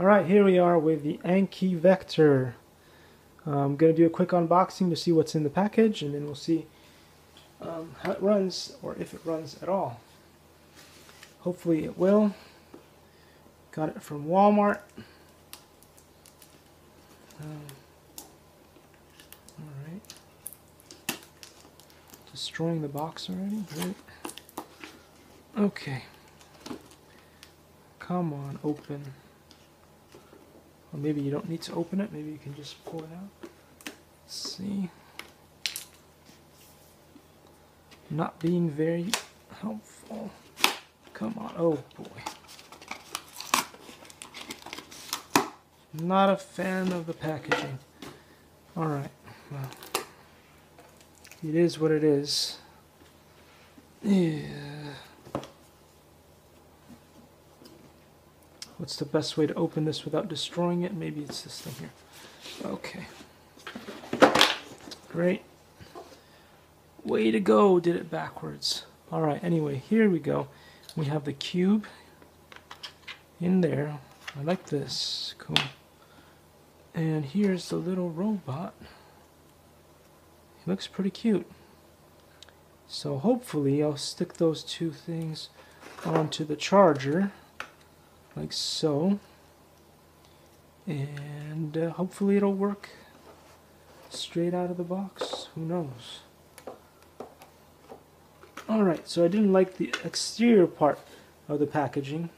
Alright, here we are with the Anki Vector. I'm going to do a quick unboxing to see what's in the package, and then we'll see how it runs, or if it runs at all. Hopefully it will. Got it from Walmart. Alright. Destroying the box already? Great. Okay. Come on, open. Or maybe you don't need to open it, maybe you can just pull it out. Let's see. Not being very helpful. Come on, oh boy. Not a fan of the packaging. Alright, well. It is what it is. Yeah. What's the best way to open this without destroying it? Maybe it's this thing here. Okay. Great. Way to go, did it backwards. Alright, anyway, here we go. We have the cube in there. I like this. Cool. And here's the little robot. He looks pretty cute. So hopefully I'll stick those two things onto the charger. Like so, and hopefully it'll work straight out of the box. Who knows? Alright, so I didn't like the exterior part of the packaging.